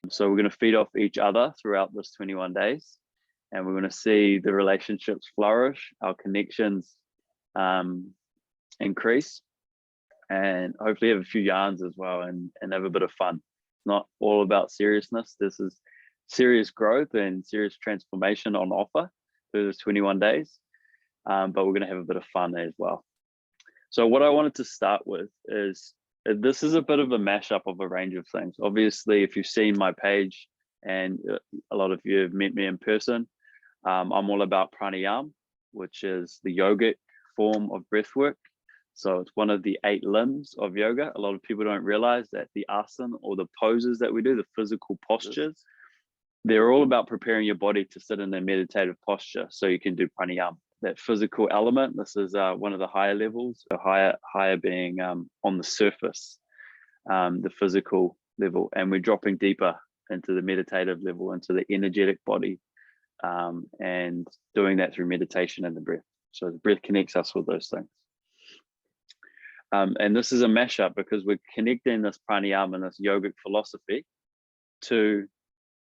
So we're going to feed off each other throughout this 21 days, and we're going to see the relationships flourish, our connections increase, and hopefully have a few yarns as well, and have a bit of fun. It's not all about seriousness. This is serious growth and serious transformation on offer through this 21 days, but we're going to have a bit of fun as well. So what I wanted to start with is, this is a bit of a mashup of a range of things. Obviously, if you've seen my page, and a lot of you have met me in person, I'm all about pranayama, which is the yogic form of breath work. So it's one of the 8 limbs of yoga. A lot of people don't realize that the asana, or the poses that we do, the physical postures, they're all about preparing your body to sit in a meditative posture so you can do pranayama. That physical element, this is one of the higher levels, so higher being on the surface, the physical level, and we're dropping deeper into the meditative level, into the energetic body, and doing that through meditation and the breath. So the breath connects us with those things. And this is a mashup because we're connecting this pranayama and this yogic philosophy to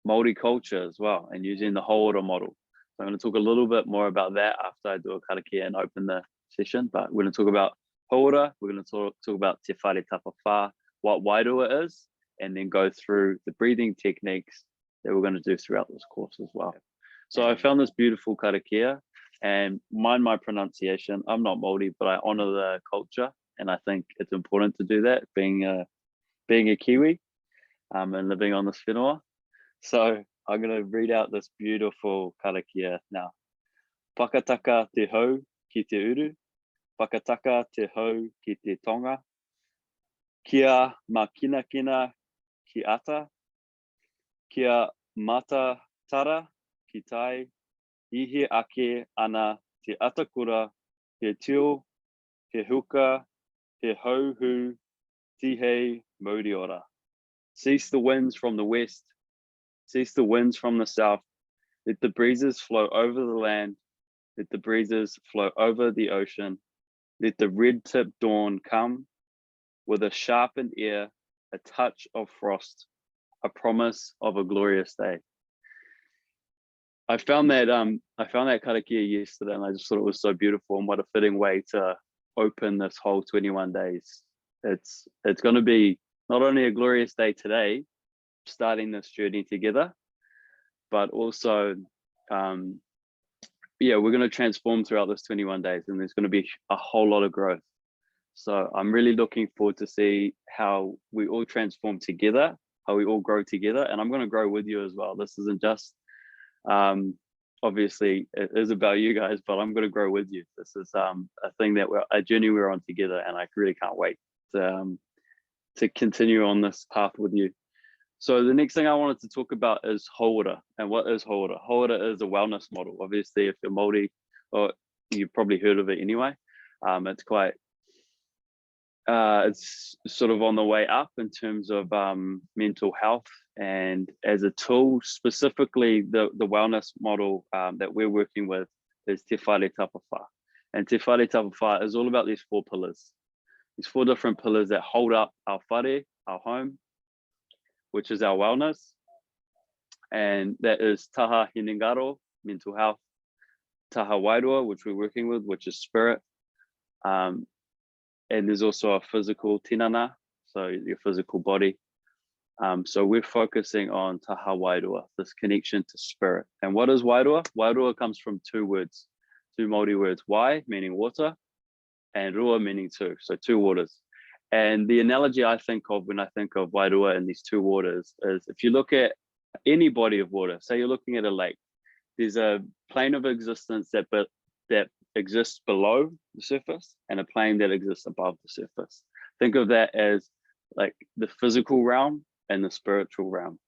Maori culture as well, and using the Hauora model. So I'm going to talk a little bit more about that after I do a karakia and open the session, but we're going to talk about Hauora, we're going to talk about Te Whare Tapa Wha, what Wairua is, and then go through the breathing techniques that we're going to do throughout this course as well. So I found this beautiful karakia, and mind my pronunciation, I'm not Maori, but I honor the culture, and I think it's important to do that, being a Kiwi and living on this whenua. So I'm going to read out this beautiful karakia now. Pakataka te hau ki te uru, pakataka te hau ki te tonga, kia makinakina ki ata, kia mata tara ki tai, ihi ake ana te atakura, he tio, he huka, he hauhu, tihei Mauri ora. Cease the winds from the west, cease the winds from the south. Let the breezes flow over the land. Let the breezes flow over the ocean. Let the red-tipped dawn come with a sharpened ear, a touch of frost, a promise of a glorious day. I found that karakia yesterday, and I just thought it was so beautiful, and what a fitting way to open this whole 21 days. It's going to be not only a glorious day today, starting this journey together, but also we're going to transform throughout this 21 days, and there's going to be a whole lot of growth. So I'm really looking forward to see how we all transform together, how we all grow together, and I'm going to grow with you as well. This isn't just obviously it is about you guys, but I'm going to grow with you. This is a thing that a journey we're on together, and I really can't wait to continue on this path with you. So the next thing I wanted to talk about is Hauora. And what is Hauora? Hauora is a wellness model. Obviously, if you're Maori, or you've probably heard of it anyway, it's quite, it's sort of on the way up in terms of mental health. And as a tool, specifically the wellness model that we're working with is Te Whare Tapa Wha. And Te Whare Tapa Wha is all about these 4 pillars. These 4 different pillars that hold up our whare, our home, which is our wellness, and that is Taha Hinengaro, mental health, Taha Wairua, which we're working with, which is spirit, and there's also a physical tinana, so your physical body. So we're focusing on Taha Wairua, this connection to spirit. And what is Wairua? Wairua comes from 2 words, 2 Maori words, wai, meaning water, and rua, meaning 2, so 2 waters. And the analogy I think of when I think of Wairua and these 2 waters is, if you look at any body of water, say you're looking at a lake, there's a plane of existence that exists below the surface and a plane that exists above the surface. Think of that as like the physical realm and the spiritual realm.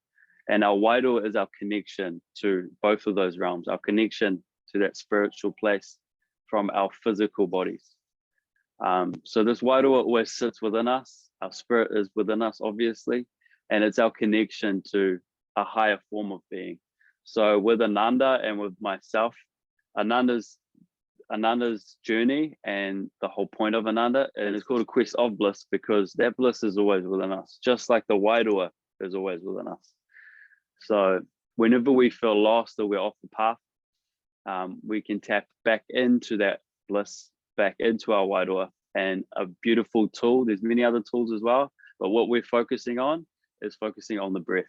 And our Wairua is our connection to both of those realms, our connection to that spiritual place from our physical bodies. So this Wairua always sits within us. Our spirit is within us, obviously, and it's our connection to a higher form of being. So with Ananda and with myself, Ananda's journey and the whole point of Ananda, and it's called a quest of bliss, because that bliss is always within us, just like the Wairua is always within us. So whenever we feel lost or we're off the path, we can tap back into that bliss, back into our Wairua. And a beautiful tool, there's many other tools as well, but what we're focusing on is focusing on the breath.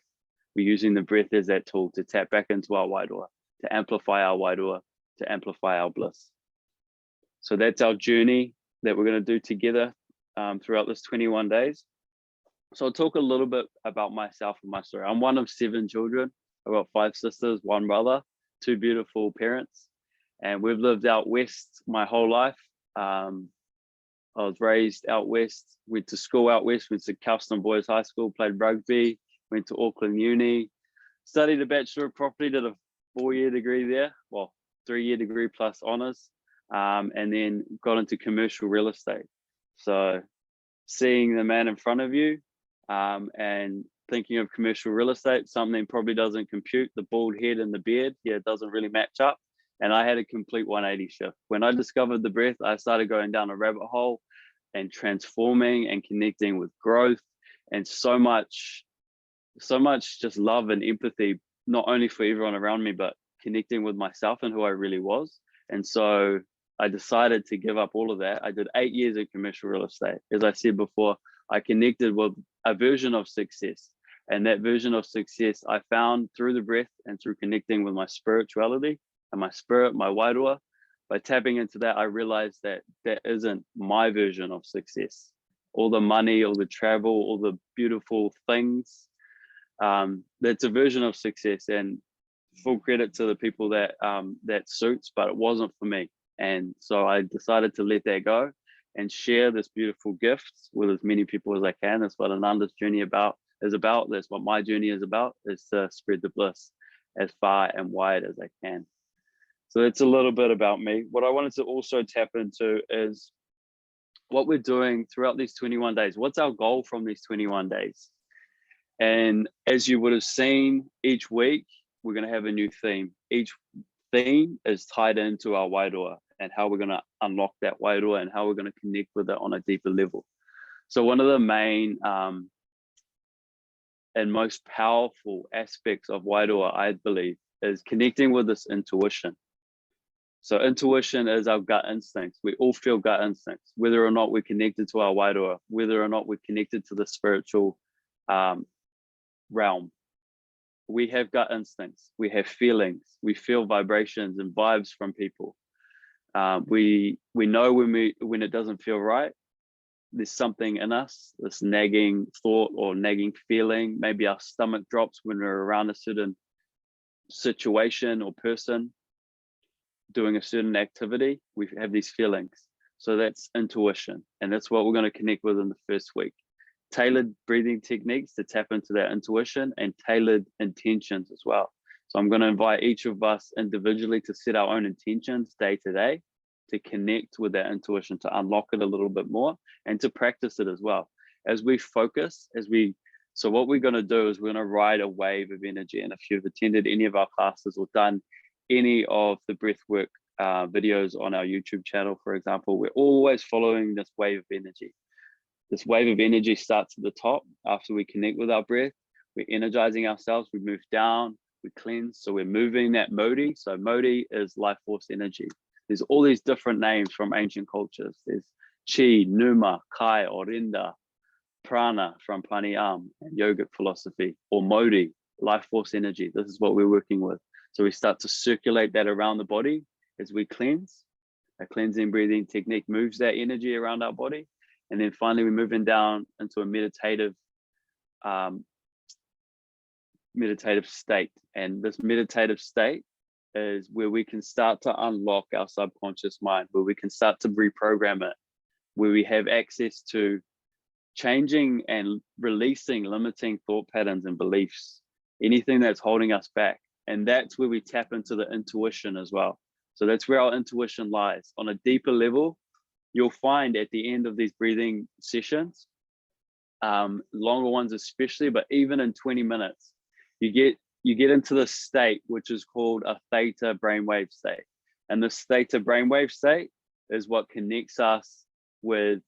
We're using the breath as that tool to tap back into our Wairua, to amplify our Wairua, to amplify our bliss. So that's our journey that we're going to do together throughout this 21 days. So I'll talk a little bit about myself and my story. I'm one of 7 children. I've got 5 sisters, 1 brother, 2 beautiful parents, and we've lived out west my whole life. I was raised out west, went to school out west, went to Kelston Boys High School, played rugby, went to Auckland Uni, studied a Bachelor of Property, did a 4-year degree there, well, 3-year degree plus honours, and then got into commercial real estate. So seeing the man in front of you and thinking of commercial real estate, something probably doesn't compute, the bald head and the beard, yeah, it doesn't really match up. And I had a complete 180 shift. When I discovered the breath, I started going down a rabbit hole and transforming and connecting with growth and so much just love and empathy, not only for everyone around me, but connecting with myself and who I really was. And so I decided to give up all of that. I did 8 years in commercial real estate. As I said before, I connected with a version of success. And that version of success I found through the breath and through connecting with my spirituality and my spirit, my Wairua. By tapping into that, I realized that that isn't my version of success. All the money, all the travel, all the beautiful things, that's a version of success, and full credit to the people that that suits, but it wasn't for me. And so I decided to let that go and share this beautiful gift with as many people as I can. That's what Ananda's journey is about. That's what my journey is about, is to spread the bliss as far and wide as I can. So that's a little bit about me. What I wanted to also tap into is what we're doing throughout these 21 days. What's our goal from these 21 days? And as you would have seen, each week, we're going to have a new theme. Each theme is tied into our Wairua and how we're going to unlock that Wairua and how we're going to connect with it on a deeper level. So one of the main and most powerful aspects of Wairua, I believe, is connecting with this intuition. So intuition is our gut instincts. We all feel gut instincts, whether or not we're connected to our Wairua, whether or not we're connected to the spiritual realm. We have gut instincts. We have feelings. We feel vibrations and vibes from people. We know when it doesn't feel right. There's something in us, this nagging thought or nagging feeling. Maybe our stomach drops when we're around a certain situation or person doing a certain activity. We have these feelings. So that's intuition. And that's what we're going to connect with in the first week. Tailored breathing techniques to tap into that intuition, and tailored intentions as well. So I'm going to invite each of us individually to set our own intentions day to day, to connect with that intuition, to unlock it a little bit more, and to practice it as well. As we focus, so what we're going to do is we're going to ride a wave of energy. And if you've attended any of our classes or done any of the breathwork videos on our YouTube channel, for example, we're always following this wave of energy. This wave of energy starts at the top. After we connect with our breath, we're energizing ourselves, we move down, we cleanse. So we're moving that Mauri. So Mauri is life force energy. There's all these different names from ancient cultures. There's Chi, Numa, Kai, Orinda, Prana from Pranayama and yogic philosophy, or Mauri, life force energy. This is what we're working with. So we start to circulate that around the body as we cleanse. A cleansing breathing technique moves that energy around our body. And then finally, we're moving down into a meditative state. And this meditative state is where we can start to unlock our subconscious mind, where we can start to reprogram it, where we have access to changing and releasing limiting thought patterns and beliefs, anything that's holding us back. And that's where we tap into the intuition as well. So that's where our intuition lies. On a deeper level, you'll find at the end of these breathing sessions, longer ones especially, but even in 20 minutes, you get into this state, which is called a theta brainwave state. And this theta brainwave state is what connects us with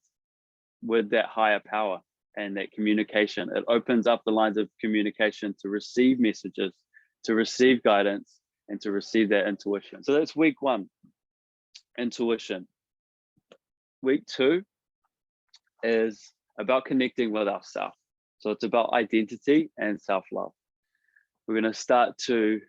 that higher power. and that communication. It opens up the lines of communication to receive messages, to receive guidance, and to receive that intuition. So that's week 1, intuition. Week 2 is about connecting with ourselves. So it's about identity and self-love. We're going to start to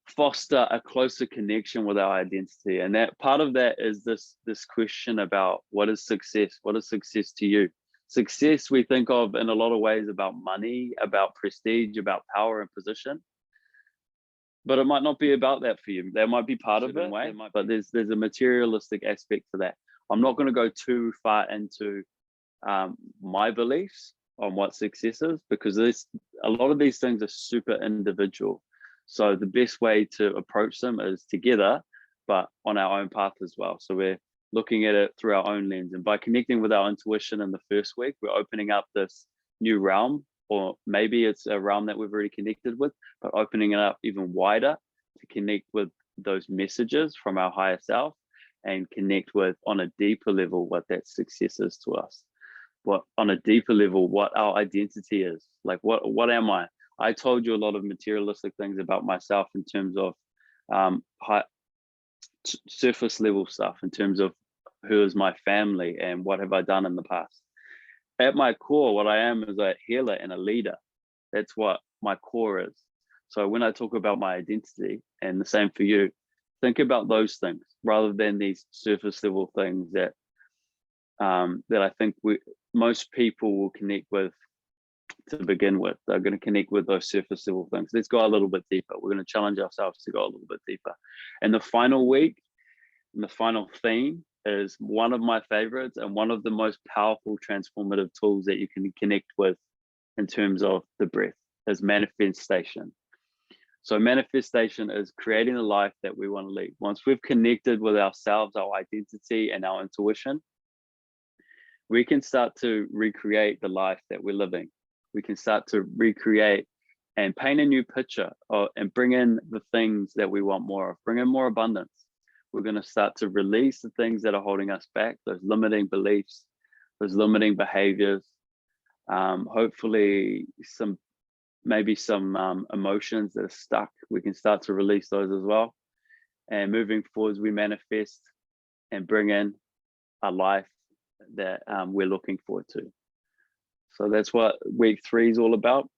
foster a closer connection with our identity. And that part of that is this question about what is success? What is success to you? Success we think of in a lot of ways about money, about prestige, about power and position. But it might not be about that for you. That might be part of it, but there's a materialistic aspect to that. I'm not going to go too far into my beliefs on what success is, because a lot of these things are super individual. So the best way to approach them is together, but on our own path as well. So we're looking at it through our own lens. And by connecting with our intuition in the first week, we're opening up this new realm, or maybe it's a realm that we've already connected with, but opening it up even wider to connect with those messages from our higher self and connect with, on a deeper level, what that success is to us. What on a deeper level, what our identity is. Like, what am I? I told you a lot of materialistic things about myself in terms of surface level stuff, in terms of who is my family and what have I done in the past. At my core, what I am is a healer and a leader. That's what my core is. So when I talk about my identity, and the same for you, think about those things rather than these surface level things that I think most people will connect with to begin with. They're going to connect with those surface level things. Let's go a little bit deeper. We're going to challenge ourselves to go a little bit deeper. And the final week, and the final theme is one of my favorites and one of the most powerful transformative tools that you can connect with in terms of the breath, is manifestation. So manifestation is creating the life that we want to lead. Once we've connected with ourselves, our identity and our intuition, we can start to recreate the life that we're living. We can start to recreate and paint a new picture, and bring in the things that we want more of, bring in more abundance. We're going to start to release the things that are holding us back, those limiting beliefs, those limiting behaviors, hopefully maybe some emotions that are stuck. We can start to release those as well. And moving forwards, we manifest and bring in a life that we're looking forward to. So that's what week 3 is all about.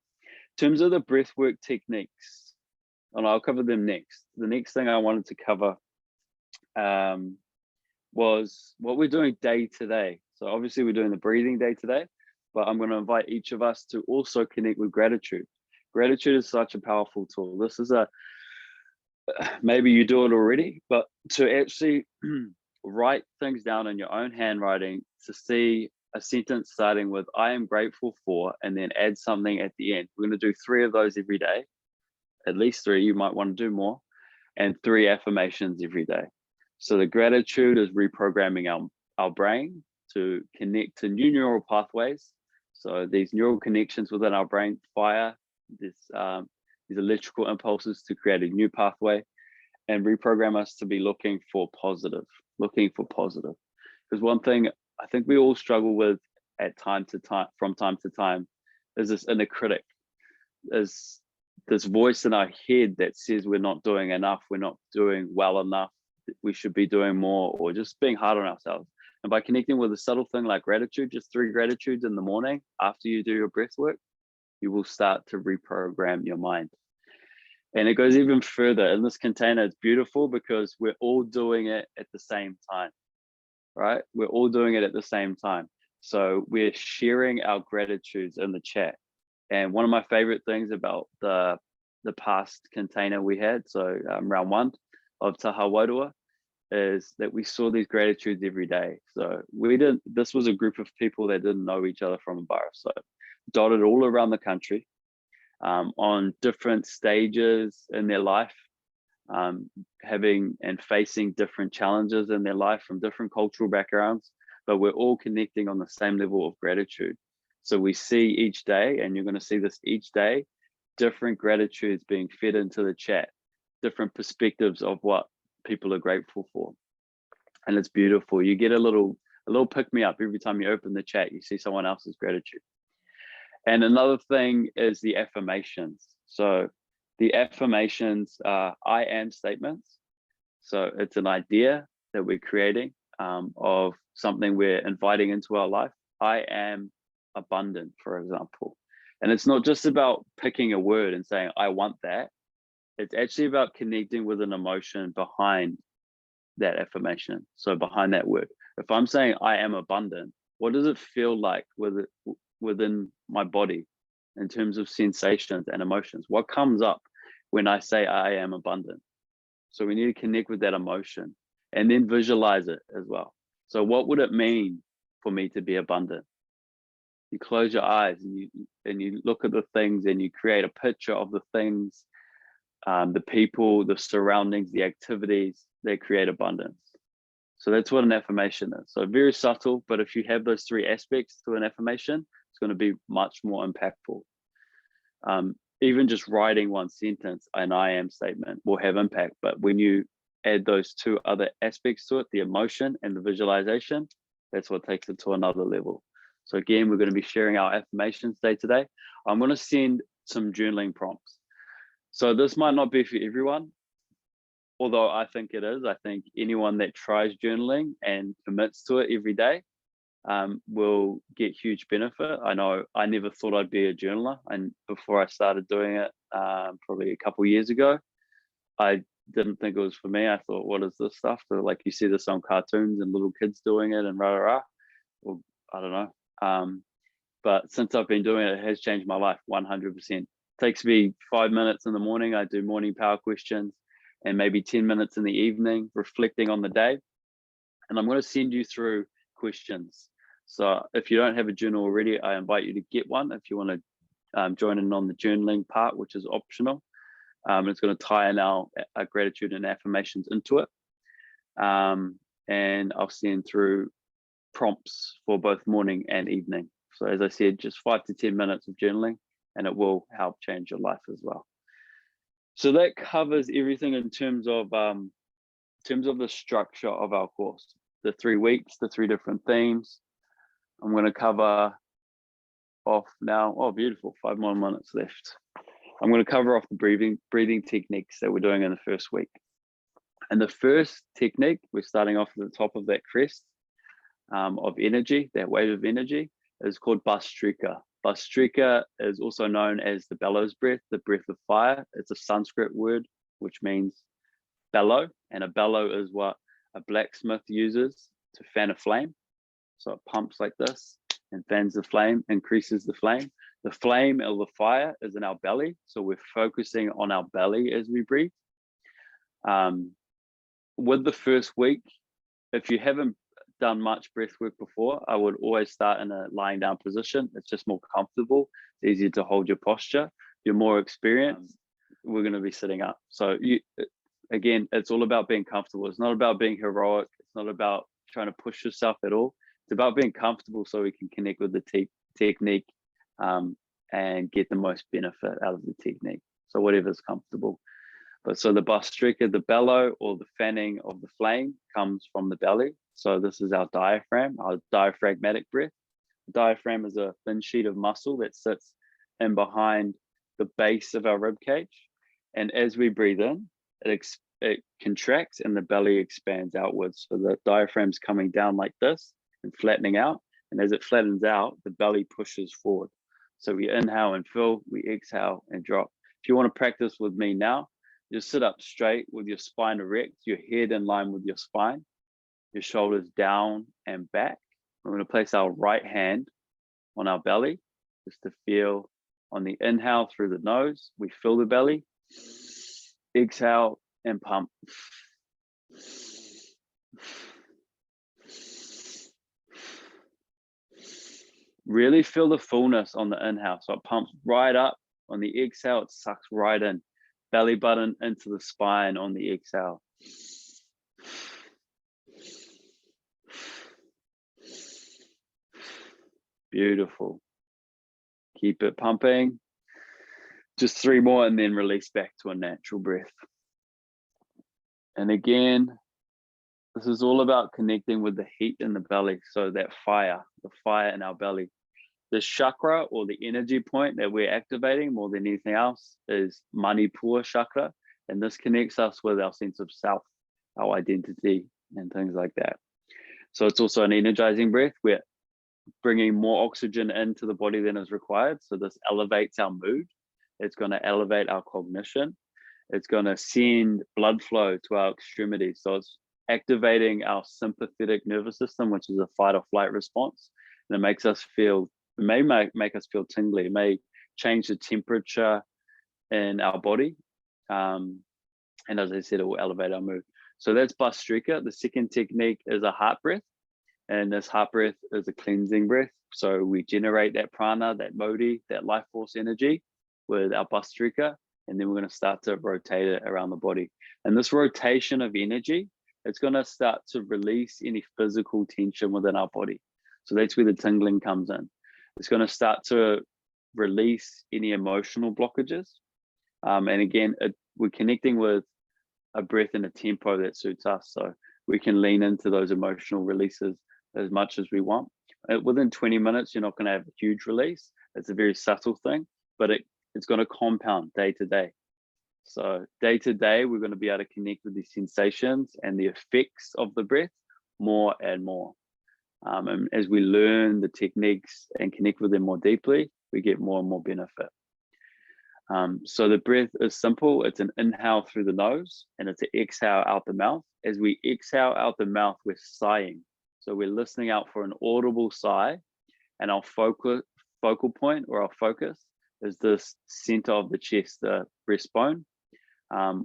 In terms of the breathwork techniques, and I'll cover them next. The next thing I wanted to cover was what we're doing day to day. So obviously we're doing the breathing day to day, but I'm going to invite each of us to also connect with gratitude. Gratitude is such a powerful tool. This is maybe you do it already, but to actually write things down in your own handwriting, to see a sentence starting with "I am grateful for," and then add something at the end. We're going to do 3 of those every day, at least 3. You might want to do more, and 3 affirmations every day. So the gratitude is reprogramming our brain to connect to new neural pathways. So these neural connections within our brain fire these electrical impulses to create a new pathway, and reprogram us to be looking for positive. Because one thing I think we all struggle with from time to time is this inner critic, is this voice in our head that says we're not doing enough, we're not doing well enough, we should be doing more, or just being hard on ourselves. And by connecting with a subtle thing like gratitude, just 3 gratitudes in the morning after you do your breath work, you will start to reprogram your mind. And it goes even further. In this container, it's beautiful because we're all doing it at the same time, right? We're all doing it at the same time. So we're sharing our gratitudes in the chat. And one of my favorite things about the past container we had, so round 1 of Taha Wairua, is that we saw these gratitudes every day. So this was a group of people that didn't know each other from a bar. So dotted all around the country, on different stages in their life, having and facing different challenges in their life from different cultural backgrounds, but we're all connecting on the same level of gratitude. So we see each day, and you're going to see this each day, different gratitudes being fed into the chat, different perspectives of what people are grateful for. And it's beautiful. You get a little A little pick me up every time you open the chat, you see someone else's gratitude. And another thing is the affirmations. So the affirmations are I am statements. So it's an idea that we're creating of something we're inviting into our life. I am abundant, for example. And it's not just about picking a word and saying, I want that. It's actually about connecting with an emotion behind that affirmation. So behind that word. If I'm saying I am abundant, what does it feel like within my body in terms of sensations and emotions? What comes up when I say I am abundant? So we need to connect with that emotion and then visualize it as well. So what would it mean for me to be abundant? You close your eyes and you look at the things and you create a picture of the things, the people, the surroundings, the activities that create abundance. So that's what an affirmation is. So very subtle, but if you have those three aspects to an affirmation, it's going to be much more impactful. Even just writing one sentence, an I am statement, will have impact. But when you add those two other aspects to it, the emotion and the visualization, that's what takes it to another level. So again, we're going to be sharing our affirmations day to day. I'm going to send some journaling prompts. So this might not be for everyone, although I think it is. I think anyone that tries journaling and commits to it every day will get huge benefit. I know I never thought I'd be a journaler, and before I started doing it probably a couple of years ago, I didn't think it was for me. I thought, what is this stuff? So like you see this on cartoons and little kids doing it and rah rah rah. Well, I don't know. But since I've been doing it, it has changed my life 100%. Takes me 5 minutes in the morning. I do morning power questions and maybe 10 minutes in the evening reflecting on the day. And I'm going to send you through questions. So if you don't have a journal already, I invite you to get one if you want to join in on the journaling part, which is optional. It's going to tie in our gratitude and affirmations into it. And I'll send through prompts for both morning and evening. So as I said, just 5 to 10 minutes of journaling, and it will help change your life as well. So that covers everything in terms of the structure of our course. The 3 weeks, the 3 different themes. I'm going to cover off now. Oh, beautiful. 5 more minutes left. I'm going to cover off the breathing techniques that we're doing in the first week. And the first technique, we're starting off at the top of that crest of energy, that wave of energy, is called Bhastrika. Bhastrika is also known as the bellows breath, the breath of fire. It's a Sanskrit word, which means bellow, and a bellow is what a blacksmith uses to fan a flame. So it pumps like this and fans the flame, increases the flame. The flame or the fire is in our belly, so we're focusing on our belly as we breathe. With the first week, if you haven't done much breath work before, I would always start in a lying down position. It's just more comfortable. It's easier to hold your posture. If you're more experienced, we're going to be sitting up. So again, it's all about being comfortable. It's not about being heroic. It's not about trying to push yourself at all. It's about being comfortable so we can connect with the technique and get the most benefit out of the technique. So whatever's comfortable. But so the Bhastrika, the bellow or the fanning of the flame, comes from the belly. So this is our diaphragm, our diaphragmatic breath. The diaphragm is a thin sheet of muscle that sits in behind the base of our rib cage. And as we breathe in, it contracts and the belly expands outwards. So the diaphragm's coming down like this and flattening out. And as it flattens out, the belly pushes forward. So we inhale and fill, we exhale and drop. If you want to practice with me now, just sit up straight with your spine erect, your head in line with your spine, your shoulders down and back. We're going to place our right hand on our belly, just to feel on the inhale through the nose, we fill the belly, exhale and pump. Really feel the fullness on the inhale. So it pumps right up. On the exhale, it sucks right in. Belly button into the spine on the exhale. Beautiful. Keep it pumping. Just 3 more and then release back to a natural breath. And again, This is all about connecting with the heat in the belly. So that fire, the fire in our belly. The chakra or the energy point that we're activating more than anything else is Manipura chakra. And this connects us with our sense of self, our identity, and things like that. So it's also an energizing breath. We're bringing more oxygen into the body than is required. So this elevates our mood. It's going to elevate our cognition. It's going to send blood flow to our extremities. So it's activating our sympathetic nervous system, which is a fight or flight response. And it makes us feel, it may make us feel tingly. It may change the temperature in our body. And as I said, it will elevate our mood. So that's Bhastrika. The second technique is a heart breath. And this heart breath is a cleansing breath. So we generate that prana, that Mauri, that life force energy with our Bhastrika. And then we're going to start to rotate it around the body. And this rotation of energy, it's going to start to release any physical tension within our body. So that's where the tingling comes in. It's going to start to release any emotional blockages. And again, we're connecting with a breath and a tempo that suits us. So we can lean into those emotional releases as much as we want. Within 20 minutes, you're not going to have a huge release. It's a very subtle thing, but it's going to compound day to day. So day to day, we're going to be able to connect with the sensations and the effects of the breath more and more. And as we learn the techniques and connect with them more deeply, we get more and more benefit. So the breath is simple. It's an inhale through the nose and it's an exhale out the mouth. As we exhale out the mouth, we're sighing. So we're listening out for an audible sigh, and our focal point or our focus is this center of the chest, the breastbone,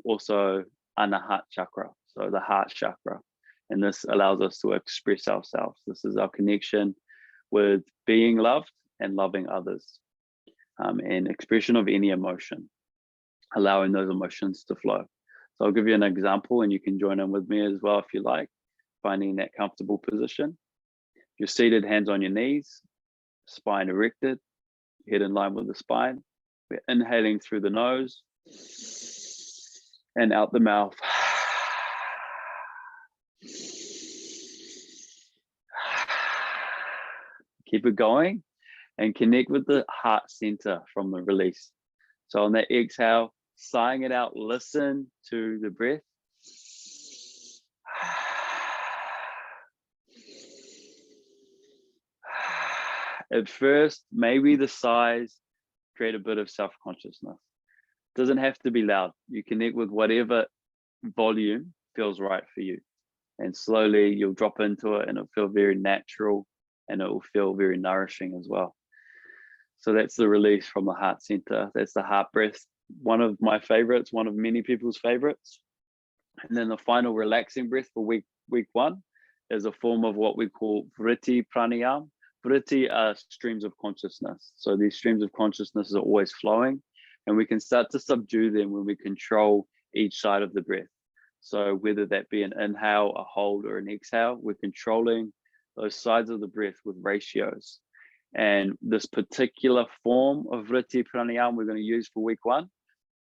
also anahat chakra, so the heart chakra. And this allows us to express ourselves. This is our connection with being loved and loving others, and expression of any emotion, allowing those emotions to flow. So I'll give you an example and you can join in with me as well if you like, finding that comfortable position. You're seated, hands on your knees, spine erected, head in line with the spine. We're inhaling through the nose and out the mouth. Keep it going and connect with the heart center from the release. So on that exhale, sighing it out, listen to the breath. At first, maybe the sighs create a bit of self-consciousness. It doesn't have to be loud. You connect with whatever volume feels right for you. And slowly you'll drop into it and it'll feel very natural and it will feel very nourishing as well. So that's the release from the heart center. That's the heart breath. One of my favorites, one of many people's favorites. And then the final relaxing breath for week one is a form of what we call vritti pranayama. Vritti are streams of consciousness. So these streams of consciousness are always flowing, and we can start to subdue them when we control each side of the breath. So whether that be an inhale, a hold, or an exhale, we're controlling those sides of the breath with ratios. And this particular form of vritti pranayama we're going to use for week one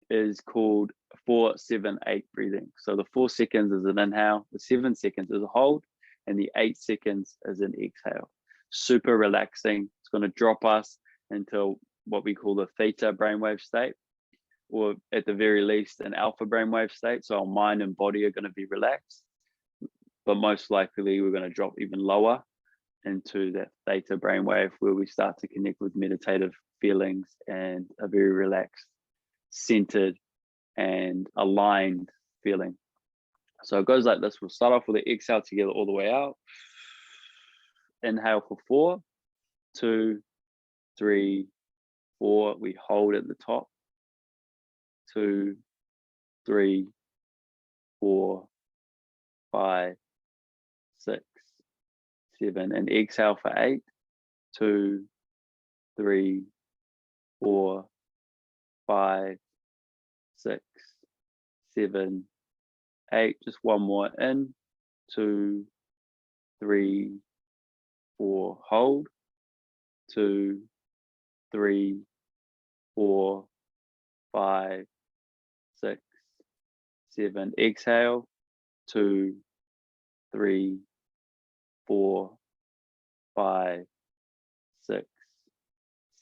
is called 4-7-8 breathing. So the 4 seconds is an inhale, the 7 seconds is a hold, and the 8 seconds is an exhale. Super relaxing. It's going to drop us into what we call the theta brainwave state, or at the very least an alpha brainwave state. So our mind and body are going to be relaxed, but most likely we're going to drop even lower into that theta brainwave where we start to connect with meditative feelings and a very relaxed, centered, and aligned feeling. So it goes like this. We'll start off with the exhale together all the way out. Inhale for 4, 2, 3, 4. We hold at the top. 2, 3, 4, 5, 6, 7. And exhale for 8. 2, 3, 4, 5, 6, 7, 8. Just one more in. 2, 3, 4. Hold. 2, 3, 4, 5, 6, 7. Exhale. 2, 3, 4, 5, 6,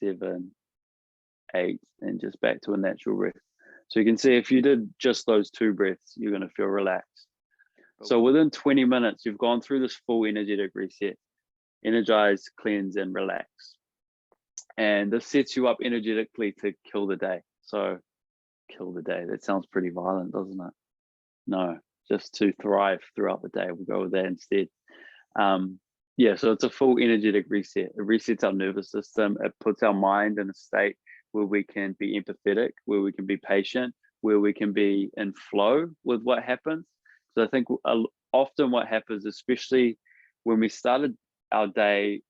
7, 8, and just back to a natural breath. So you can see if you did just those 2 breaths, you're going to feel relaxed. So within 20 minutes, you've gone through this full energetic reset, energize, cleanse, and relax. And this sets you up energetically to kill the day. So kill the day, that sounds pretty violent, doesn't it? No, just to thrive throughout the day. We'll go with that instead. Yeah, so it's a full energetic reset. It resets our nervous system. It puts our mind in a state where we can be empathetic, where we can be patient, where we can be in flow with what happens. So I think often what happens, especially when we started our day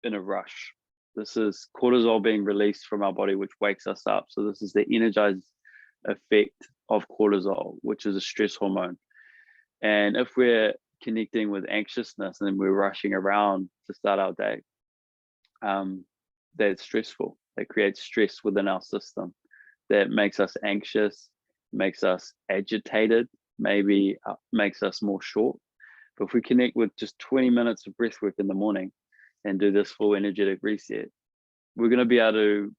in a rush, this is cortisol being released from our body, which wakes us up. So this is the energized effect of cortisol, which is a stress hormone. And if we're connecting with anxiousness and then we're rushing around to start our day, that's stressful. That creates stress within our system. That makes us anxious, makes us agitated, maybe makes us more short. But if we connect with just 20 minutes of breath work in the morning and do this full energetic reset, we're going to be able to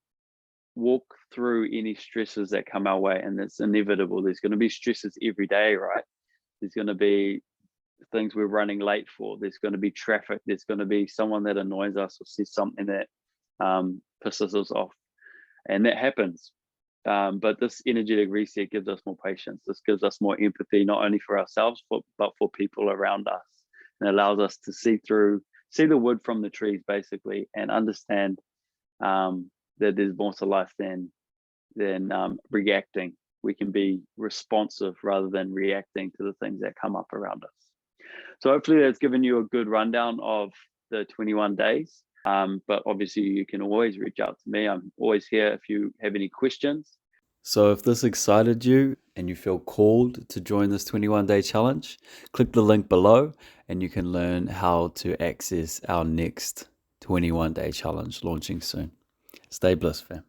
walk through any stresses that come our way. And it's inevitable. There's going to be stresses every day, right? There's going to be things we're running late for. There's going to be traffic. There's going to be someone that annoys us or says something that pisses us off. And that happens. But this energetic reset gives us more patience. This gives us more empathy, not only for ourselves, but for people around us. And it allows us to see the wood from the trees, basically, and understand that there's more to life than reacting. We can be responsive rather than reacting to the things that come up around us. So hopefully that's given you a good rundown of the 21 days. But obviously you can always reach out to me. I'm always here if you have any questions. So if this excited you and you feel called to join this 21-day challenge, click the link below and you can learn how to access our next 21-day challenge launching soon. Stay blissed, fam.